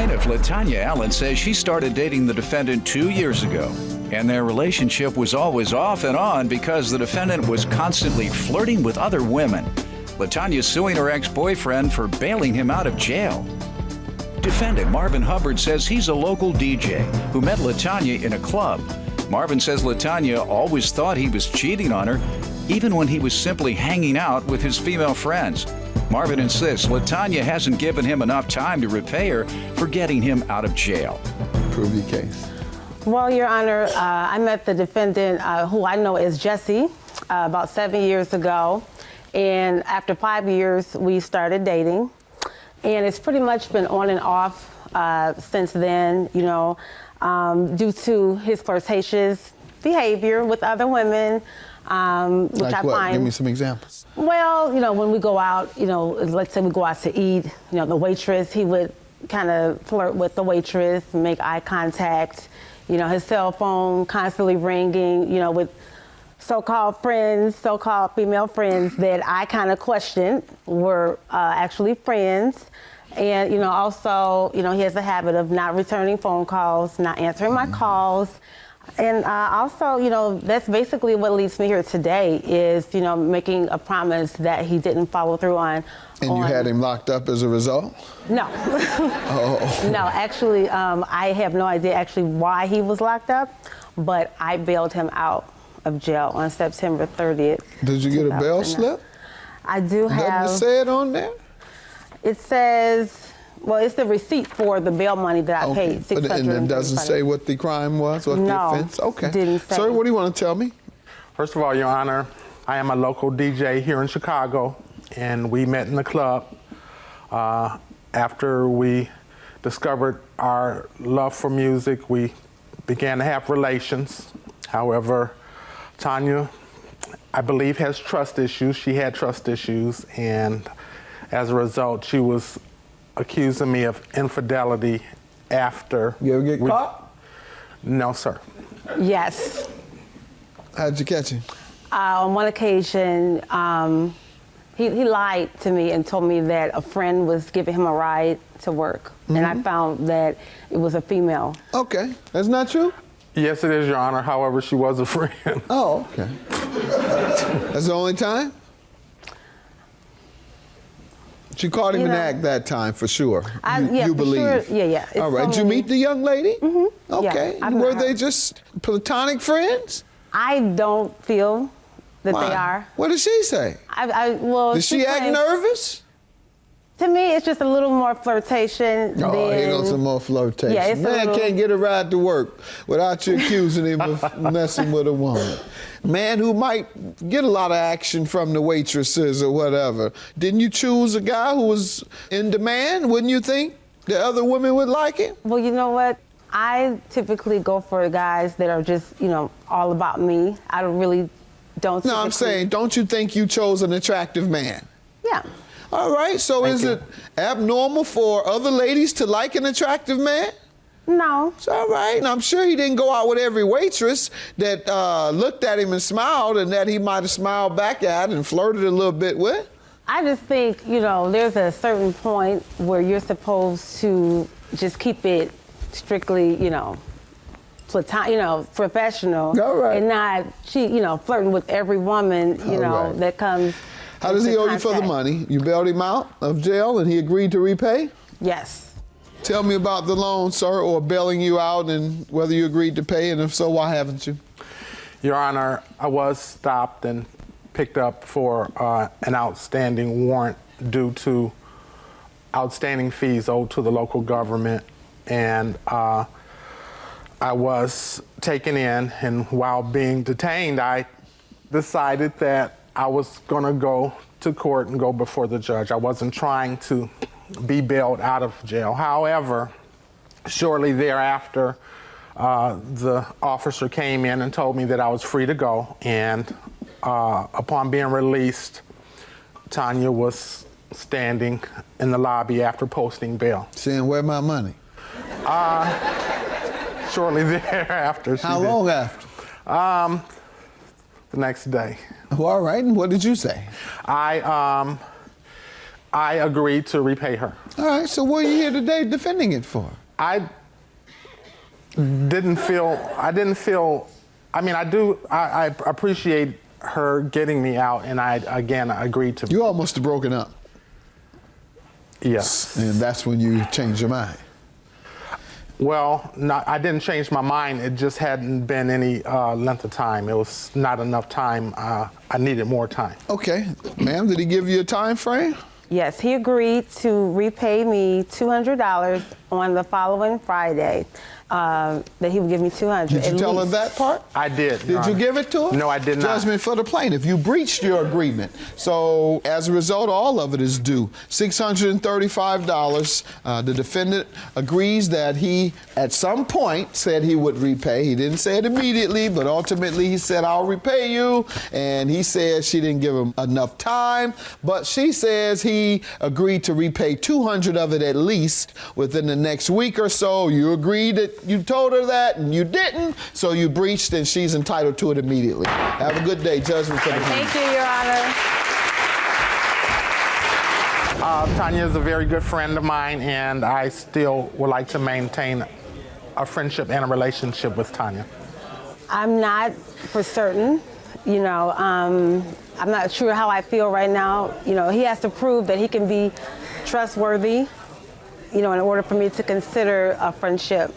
Plaintiff LaTanya Allen says she started dating the defendant 2 years ago, and their relationship was always off and on because the defendant was constantly flirting with other women. LaTanya suing her ex-boyfriend for bailing him out of jail. Defendant Marvin Hubbard says he's a local DJ who met LaTanya in a club. Marvin says LaTanya always thought he was cheating on her, even when he was simply hanging out with his female friends. Marvin insists LaTanya hasn't given him enough time to repay her for getting him out of jail. Prove your case. Well, Your Honor, I met the defendant, who I know as Jesse, about 7 years ago. And after 5 years, we started dating. And it's pretty much been on and off since then, you know, due to his flirtatious behavior with other women, which like I what? find. Give me some examples. Well, you know, when we go out, you know, let's say we go out to eat, you know, the waitress, he would kind of flirt with the waitress, make eye contact, you know, his cell phone constantly ringing, you know, with so-called friends, so-called female friends that I kind of questioned were actually friends. And, you know, also, you know, he has a habit of not returning phone calls, not answering my calls. And also, you know, that's basically what leads me here today is, you know, making a promise that he didn't follow through on. And you had him locked up as a result? No. Oh. No, actually, I have no idea actually why he was locked up, but I bailed him out of jail on September 30th. Did you get a bail slip? I do have. Doesn't it say it on there? It says, well, it's the receipt for the bail money that I paid. But and it doesn't say what the crime was, what the offense? Okay. Didn't say. Sir, what do you want to tell me? First of all, Your Honor, I am a local DJ here in Chicago, and we met in the club. After we discovered our love for music, we began to have relations. However, Tanya, I believe, has trust issues. She had trust issues, and as a result, she was accusing me of infidelity after. You ever get caught? No, sir. Yes. How'd you catch him? On one occasion, he lied to me and told me that a friend was giving him a ride to work, and I found that it was a female. Okay, that's not true? Yes, it is, Your Honor. However, she was a friend. Oh, okay. That's the only time? She caught him in the act that time, for sure. You believe? Sure. Yeah. All right. Did you meet the young lady? Mm-hmm. Okay. Yeah, Were they just platonic friends? I don't feel that they are. What did she say? Well, did she act nervous? To me, it's just a little more flirtation. Oh, here goes some more flirtation. Yeah, Man can't get a ride to work without you accusing him of messing with a woman. Man who might get a lot of action from the waitresses or whatever. Didn't you choose a guy who was in demand? Wouldn't you think the other women would like him? Well, you know what? I typically go for guys that are just, you know, all about me. I don't. No, I'm saying, don't you think you chose an attractive man? Yeah. All right, so is it abnormal for other ladies to like an attractive man? No. It's all right. And I'm sure he didn't go out with every waitress that looked at him and smiled and that he might have smiled back at and flirted a little bit with. I just think, you know, there's a certain point where you're supposed to just keep it strictly, you know, professional. All right. And not, flirting with every woman, that comes. How does he owe you for the money? You bailed him out of jail and he agreed to repay? Yes. Tell me about the loan, sir, or bailing you out and whether you agreed to pay, and if so, why haven't you? Your Honor, I was stopped and picked up for an outstanding warrant due to outstanding fees owed to the local government. And I was taken in, and while being detained, I decided that I was going to go to court and go before the judge. I wasn't trying to be bailed out of jail. However, shortly thereafter, the officer came in and told me that I was free to go. And upon being released, Tanya was standing in the lobby after posting bail. Saying, "Where's my money?" Shortly thereafter. How long after? The next day. Well, all right, and what did you say? I I agreed to repay her. All right, so what are you here today defending it for? I didn't feel, I appreciate her getting me out, and I agreed to. You almost have broken up. Yes. And that's when you changed your mind. Well, I didn't change my mind. It just hadn't been any length of time. It was not enough time. I needed more time. Okay. Ma'am, did he give you a time frame? Yes, he agreed to repay me $200 on the following Friday. That he would give me $200. Did you tell her that part? I did. Did you give it to her? No, I did not. Judgment for the plaintiff. You breached your agreement. So as a result, all of it is due. $635. The defendant agrees that he, at some point, said he would repay. He didn't say it immediately, but ultimately he said, I'll repay you. And he says she didn't give him enough time, but she says he agreed to repay $200 of it at least within the next week or so. You agreed that you told her that and you didn't, so you breached and she's entitled to it immediately. Have a good day. Judgment for the plaintiff. Thank you, Your Honor. Tanya is a very good friend of mine, and I still would like to maintain a friendship and a relationship with Tanya. I'm not for certain. I'm not sure how I feel right now. He has to prove that he can be trustworthy, in order for me to consider a friendship.